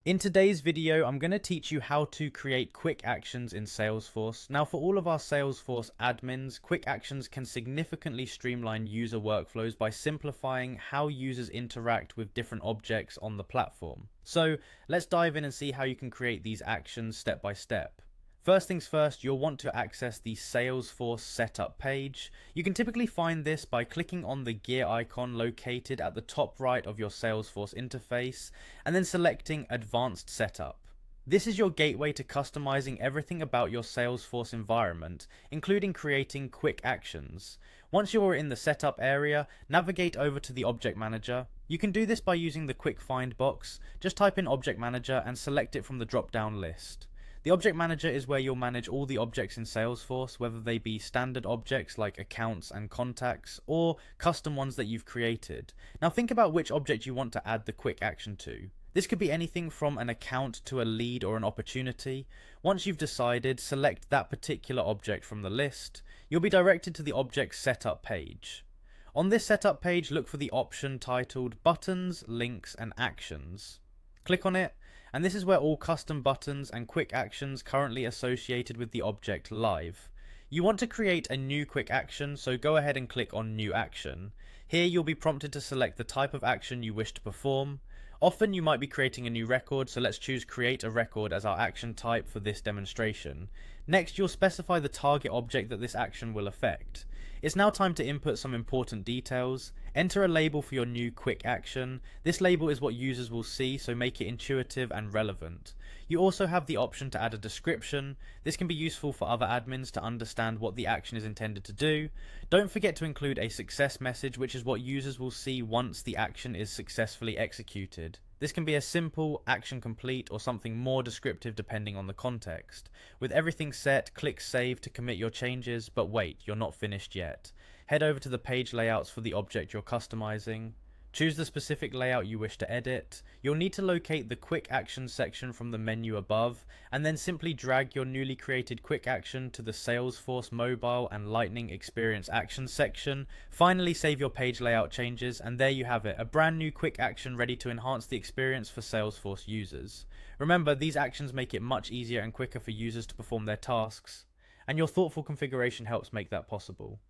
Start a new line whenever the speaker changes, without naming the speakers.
In today's video, I'm going to teach you how to create quick actions in Salesforce. Now, for all of our Salesforce admins, quick actions can significantly streamline user workflows by simplifying how users interact with different objects on the platform. So let's dive in and see how you can create these actions step by step. First things first, you'll want to access the Salesforce setup page. You can typically find this by clicking on the gear icon located at the top right of your Salesforce interface and then selecting Advanced Setup. This is your gateway to customizing everything about your Salesforce environment, including creating quick actions. Once you're in the setup area, navigate over to the Object Manager. You can do this by using the quick find box. Just type in Object Manager and select it from the drop-down list. The Object Manager is where you'll manage all the objects in Salesforce, whether they be standard objects like accounts and contacts, or custom ones that you've created. Now think about which object you want to add the quick action to. This could be anything from an account to a lead or an opportunity. Once you've decided, select that particular object from the list. You'll be directed to the Object Setup page. On this setup page, look for the option titled Buttons, Links, and Actions. Click on it, and this is where all custom buttons and quick actions currently associated with the object live. You want to create a new quick action, so go ahead and click on New Action. Here you'll be prompted to select the type of action you wish to perform. Often you might be creating a new record, so let's choose Create a Record as our action type for this demonstration. Next, you'll specify the target object that this action will affect. It's now time to input some important details. Enter a label for your new quick action. This label is what users will see, so make it intuitive and relevant. You also have the option to add a description. This can be useful for other admins to understand what the action is intended to do. Don't forget to include a success message, which is what users will see once the action is successfully executed. This can be a simple action complete or something more descriptive depending on the context. With everything set, click Save to commit your changes, but wait, you're not finished yet. Head over to the page layouts for the object you're customizing. Choose the specific layout you wish to edit. You'll need to locate the Quick Action section from the menu above, and then simply drag your newly created quick action to the Salesforce Mobile and Lightning Experience Action section. Finally, save your page layout changes, and there you have it, a brand new quick action ready to enhance the experience for Salesforce users. Remember, these actions make it much easier and quicker for users to perform their tasks, and your thoughtful configuration helps make that possible.